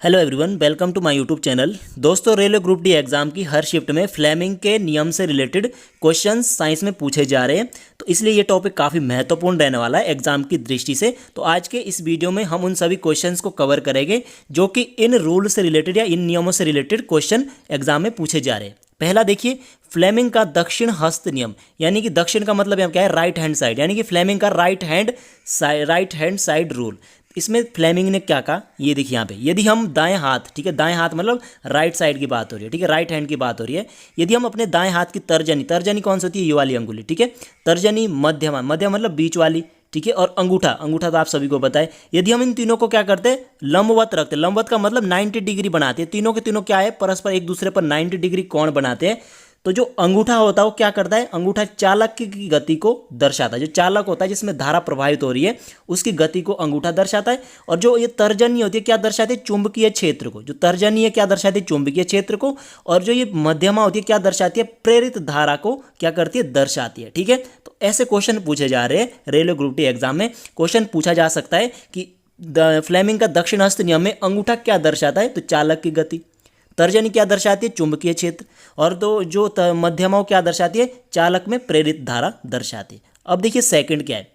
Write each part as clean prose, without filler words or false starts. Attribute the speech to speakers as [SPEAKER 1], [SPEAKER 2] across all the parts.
[SPEAKER 1] Hello everyone, welcome to my YouTube channel. दोस्तों, railway group D exam की हर shift में फ्लेमिंग के नियम से रिलेटेड क्वेश्चंस साइंस में पूछे जा रहे हैं, तो इसलिए ये टॉपिक काफ़ी महत्वपूर्ण रहने वाला है एग्जाम की दृष्टि से। तो आज के इस वीडियो में हम उन सभी क्वेश्चंस को कवर करेंगे जो कि इन रूल से रिलेटेड या इन नियमों से रिलेटेड क्वेश्चन एग्जाम में पूछे जा रहे हैं। पहला देखिए, फ्लेमिंग का दक्षिण हस्त नियम, यानी कि दक्षिण का मतलब यहाँ क्या है, राइट हैंड साइड, यानी कि फ्लेमिंग का राइट हैंड साइड रूल। इसमें फ्लेमिंग ने क्या कहा, ये देखिए यहाँ पे, यदि हम दाएं हाथ, ठीक है, दाएं हाथ मतलब राइट साइड की बात हो रही है, ठीक है, राइट हैंड की बात हो रही है। यदि हम अपने दाएं हाथ की तर्जनी कौन सी होती है, ये वाली अंगुली, ठीक है, तर्जनी, मध्यमा मतलब बीच वाली, ठीक है, और अंगूठा तो आप सभी को पता है। यदि हम इन तीनों को क्या करते हैं, लंबवत रखते हैं। लंबवत का मतलब 90 डिग्री बनाते हैं। तीनों के तीनों क्या है, परस्पर एक दूसरे पर 90 डिग्री कोण बनाते हैं। तो जो अंगूठा होता है वो क्या करता है, अंगूठा चालक की गति को दर्शाता है। जो चालक होता है जिसमें धारा प्रवाहित हो रही है उसकी गति को अंगूठा दर्शाता है। और जो ये तर्जनी होती है क्या दर्शाती है, चुंबकीय क्षेत्र को। जो तर्जनी है क्या दर्शाती है, चुंबकीय क्षेत्र को। और जो ये मध्यमा होती है क्या दर्शाती है, प्रेरित धारा को क्या करती है, दर्शाती है। ठीक है, तो ऐसे क्वेश्चन पूछे जा रहे हैं रेलवे ग्रुप डी एग्जाम में। क्वेश्चन पूछा जा सकता है कि फ्लेमिंग का दक्षिण हस्त नियम में अंगूठा क्या दर्शाता है, तो चालक की गति। तर्जनी क्या दर्शाती है, चुंबकीय क्षेत्र। और तो जो मध्यमा क्या दर्शाती है, चालक में प्रेरित धारा दर्शाती है। अब देखिए सेकंड क्या है,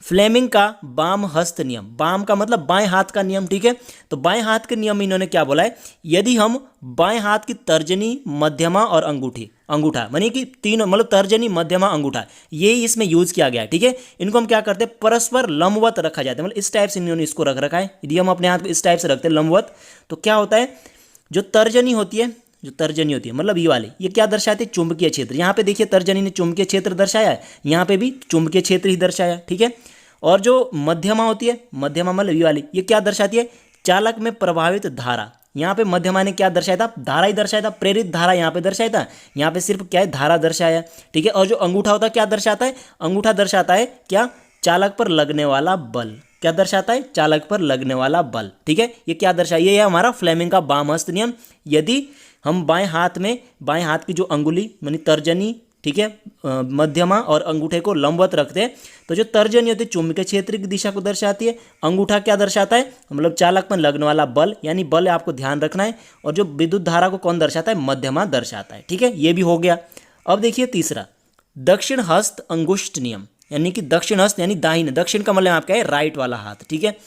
[SPEAKER 1] फ्लेमिंग का बाम हस्त नियम। बाम का मतलब बाएं हाथ का नियम, ठीक है। तो बाएं हाथ के नियम में इन्होंने क्या बोला है, यदि हम बाएं हाथ की तर्जनी, मध्यमा और अंगूठा मानी कि तीनों, मतलब तर्जनी, मध्यमा, अंगूठा, ये इसमें यूज किया गया है। ठीक है, इनको हम क्या करते हैं, परस्पर लंबवत रखा जाता है, मतलब इस टाइप से इन्होंने इसको रख रखा है। यदि हम अपने हाथ को इस टाइप से रखते हैं लंबवत, तो क्या होता है, जो तर्जनी होती है मतलब ये वाली, ये क्या दर्शाती है, चुंबकीय क्षेत्र। यहाँ पे देखिए तर्जनी ने चुंबकीय क्षेत्र दर्शाया है, यहाँ पे भी चुंबकीय क्षेत्र ही दर्शाया, ठीक है। और जो मध्यमा होती है, मध्यमा मतलब ये वाली, ये क्या दर्शाती है, चालक में प्रभावित धारा। यहाँ पे मध्यमा ने क्या दर्शाया था, धारा ही दर्शाया था, प्रेरित धारा यहाँ पे दर्शाया था। यहाँ पे सिर्फ क्या है, धारा दर्शाया, ठीक है। और जो अंगूठा होता है क्या दर्शाता है, अंगूठा दर्शाता है क्या, चालक पर लगने वाला बल। क्या दर्शाता है, चालक पर लगने वाला बल, ठीक है। ये क्या दर्शाया, ये है हमारा फ्लेमिंग का बाम हस्त नियम। यदि हम बाएं हाथ की जो अंगुली मानी तर्जनी, ठीक है, मध्यमा और अंगूठे को लंबवत रखते हैं, तो जो तर्जनी होती है चुंबकीय क्षेत्र की दिशा को दर्शाती है। अंगूठा क्या दर्शाता है, मतलब चालक पर लगने वाला बल, यानी बल आपको ध्यान रखना है। और जो विद्युत धारा को कौन दर्शाता है, मध्यमा दर्शाता है, ठीक है। ये भी हो गया। अब देखिए तीसरा, दक्षिण हस्त अंगुष्ठ नियम, यानी कि दक्षिण हस्त यानी दाहिने, दक्षिण का मतलब आपका है राइट वाला हाथ, ठीक है।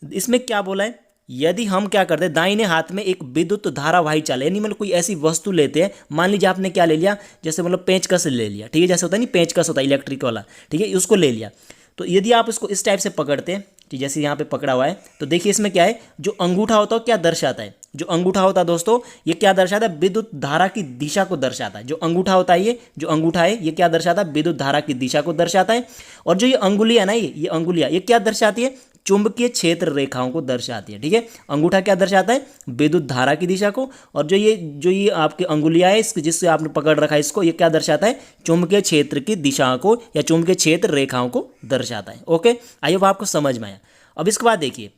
[SPEAKER 1] इसमें क्या बोला है, यदि हम क्या करते हैं, दाहिने हाथ में एक विद्युत धारावाही चाल, यानी मतलब कोई ऐसी वस्तु लेते हैं, मान लीजिए आपने क्या ले लिया, जैसे मतलब पेंचकस ले लिया, ठीक है, जैसे होता है नहीं, पेंचकस होता है इलेक्ट्रिक वाला, ठीक है, उसको ले लिया। तो यदि आप उसको इस टाइप से पकड़ते हैं, ठीक, जैसे यहाँ पे पकड़ा हुआ है, तो देखिए इसमें क्या है, जो अंगूठा होता है क्या दर्शाता है, जो अंगूठा होता है दोस्तों, ये क्या दर्शाता है, विद्युत धारा की दिशा को दर्शाता है। जो अंगूठा होता है, ये जो अंगूठा है ये क्या दर्शाता है, विद्युत धारा की दिशा को दर्शाता है। और जो ये अंगुलियां ना, ये अंगुलियां, ये क्या दर्शाती है, चुंबकीय क्षेत्र रेखाओं को दर्शाती है, ठीक है। अंगूठा क्या दर्शाता है, विद्युत धारा की दिशा को। और जो ये आपकी अंगुलियां है, इसके जिससे आपने पकड़ रखा है इसको, ये क्या दर्शाता है, चुंबकीय क्षेत्र की दिशा को या चुंबकीय क्षेत्र रेखाओं को दर्शाता है। ओके, आई होप आपको समझ में आया। अब इसके बाद देखिए,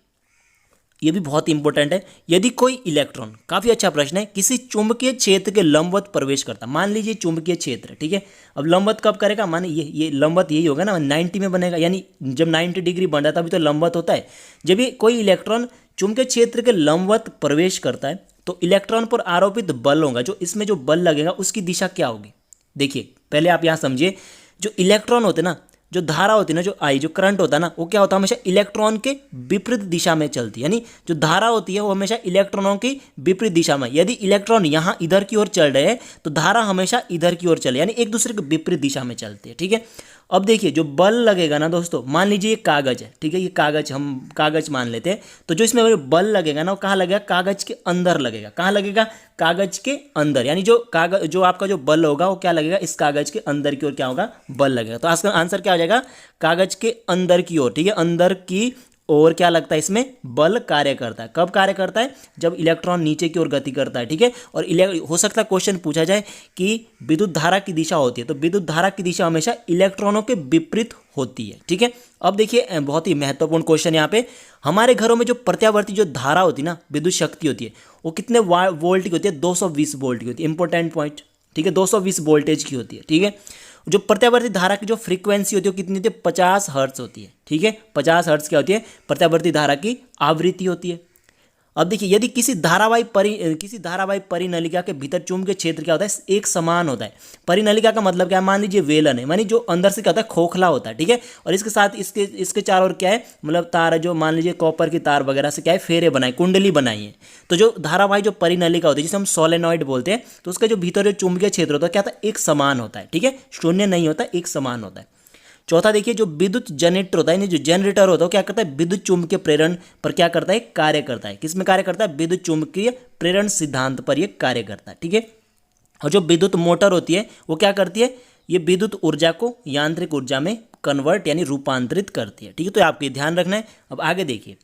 [SPEAKER 1] ये भी बहुत इंपॉर्टेंट है, यदि कोई इलेक्ट्रॉन, काफी अच्छा प्रश्न है, किसी चुंबकीय क्षेत्र के लंबवत प्रवेश करता, मान लीजिए चुंबकीय क्षेत्र, ठीक है। अब लंबवत कब करेगा, माने ये लंबवत यही होगा ना, 90 में बनेगा, यानी जब 90 डिग्री बन रहा है तभी तो लंबवत होता है। जब ये कोई इलेक्ट्रॉन चुंबकीय क्षेत्र के लंबवत प्रवेश करता है, तो इलेक्ट्रॉन पर आरोपित बल होगा, जो इसमें जो बल लगेगा उसकी दिशा क्या होगी। देखिए पहले आप यहाँ समझिए, जो इलेक्ट्रॉन होते ना, जो धारा होती है ना, जो करंट होता है ना, वो क्या होता है, हमेशा इलेक्ट्रॉन के विपरीत दिशा में चलती है। यानी जो धारा होती है वो हमेशा इलेक्ट्रॉनों की विपरीत दिशा में, यदि इलेक्ट्रॉन यहाँ इधर की ओर चल रहे हैं तो धारा हमेशा इधर की ओर चले, यानी एक दूसरे के विपरीत दिशा में चलती है, ठीक है। अब देखिए जो बल लगेगा ना दोस्तों, मान लीजिए ये कागज है, ठीक है, ये कागज, हम कागज मान लेते हैं, तो जो इसमें बल लगेगा ना, वो कहाँ लगेगा, कागज के अंदर लगेगा। कहाँ लगेगा, कागज के अंदर, यानी जो कागज, जो आपका जो बल होगा वो क्या लगेगा, इस कागज के अंदर की ओर क्या होगा, बल लगेगा। तो इसका आंसर क्या हो जाएगा, कागज के अंदर की ओर, ठीक है, अंदर की और क्या लगता है, इसमें बल कार्य करता है। कब कार्य करता है, जब इलेक्ट्रॉन नीचे की ओर गति करता है, ठीक है। और हो सकता है क्वेश्चन पूछा जाए कि विद्युत धारा की दिशा होती है, तो विद्युत धारा की दिशा हमेशा इलेक्ट्रॉनों के विपरीत होती है, ठीक है। अब देखिए बहुत ही महत्वपूर्ण क्वेश्चन यहाँ पे, हमारे घरों में जो प्रत्यावर्ती जो धारा होती है ना, विद्युत शक्ति होती है, वो कितने वोल्ट की होती है, 220 वोल्ट की होती है। इंपॉर्टेंट पॉइंट, ठीक है, 220 वोल्टेज की होती है, ठीक है। जो प्रत्यावर्ती धारा की जो फ्रीक्वेंसी होती है वो कितनी होती है, 50 हर्ट्ज होती है, ठीक है। 50 हर्ट्ज क्या होती है, प्रत्यावर्ती धारा की आवृत्ति होती है। अब देखिए, यदि किसी धारावाही परिनलिका के भीतर चुंबकीय क्षेत्र क्या होता है, एक समान होता है। परिनलिका का मतलब क्या है, मान लीजिए वेलन है, मानी जो अंदर से क्या होता है, खोखला होता है, ठीक है। और इसके साथ इसके चारों ओर क्या है, मतलब तार है, जो मान लीजिए कॉपर की तार वगैरह से क्या है, फेरे बनाए, कुंडली बनाई है। तो जो धारावाही जो परिनलिका होती है, जिसे हम सोलेनॉइड बोलते हैं, तो उसका जो भीतर जो चुंबकीय क्षेत्र होता है क्या होता है, एक समान होता है, ठीक है, शून्य नहीं होता, एक समान होता है। चौथा देखिए, जो विद्युत जनरेटर होता है, यानी जो जनरेटर होता है, क्या करता है, विद्युत चुंबकीय प्रेरण पर क्या करता है, कार्य करता है। किस में कार्य करता है, विद्युत चुंबकीय प्रेरण सिद्धांत पर यह कार्य करता है, ठीक है। और जो विद्युत मोटर होती है वो क्या करती है, ये विद्युत ऊर्जा को यांत्रिक ऊर्जा में कन्वर्ट यानी रूपांतरित करती है, ठीक है। तो आपको ध्यान रखना है। अब आगे देखिए,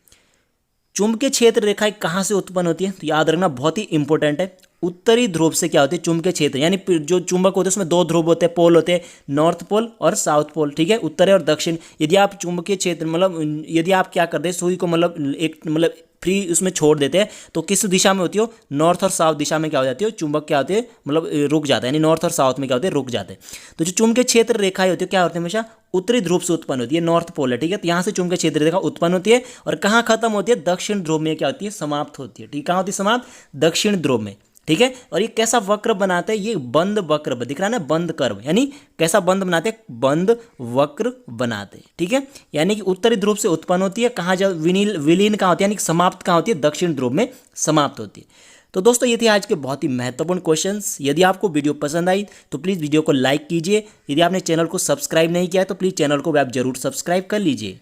[SPEAKER 1] चुंबकीय क्षेत्र रेखाएं कहाँ से उत्पन्न होती है, तो याद रखना, बहुत ही इंपॉर्टेंट है। उत्तरी ध्रुव से क्या होती है, चुंबकीय क्षेत्र, यानी जो चुंबक होते हैं उसमें दो ध्रुव होते हैं, पोल होते हैं, नॉर्थ पोल और साउथ पोल, ठीक है, उत्तरी और दक्षिण। यदि आप चुंबकीय क्षेत्र मतलब यदि आप क्या करते हैं, सुई को मतलब फ्री उसमें छोड़ देते हैं, तो किस दिशा में होती हो, नॉर्थ और साउथ दिशा में क्या हो जाती है, चुंबक क्या होते हैं, मतलब रुक जाता है, यानी नॉर्थ और साउथ में क्या होते हैं, रुक जाते हैं। तो जो चुंबकीय क्षेत्र रेखाएं होती है क्या होती है, हमेशा उत्तरी ध्रुव से उत्पन्न होती है, नॉर्थ पोल है, ठीक है। तो यहाँ से चुंबकीय क्षेत्र रेखा उत्पन्न होती है और कहाँ खत्म होती है, दक्षिण ध्रुव में क्या होती है, समाप्त होती है, ठीक है। कहाँ होती है समाप्त, दक्षिण ध्रुव में, ठीक है। और ये कैसा वक्र बनाते हैं, ये बंद वक्र दिख रहा है ना, बंद कर्व, यानी कैसा बंद बनाते हैं, बंद वक्र बनाते हैं, ठीक है। यानी कि उत्तरी ध्रुव से उत्पन्न होती है, कहाँ जब विलीन कहाँ होती है, यानी समाप्त कहाँ होती है, दक्षिण ध्रुव में समाप्त होती है। तो दोस्तों, ये थे आज के बहुत ही महत्वपूर्ण क्वेश्चंस। यदि आपको वीडियो पसंद आई तो प्लीज़ वीडियो को लाइक कीजिए। यदि आपने चैनल को सब्सक्राइब नहीं किया है तो प्लीज़ चैनल को भी आप जरूर सब्सक्राइब कर लीजिए।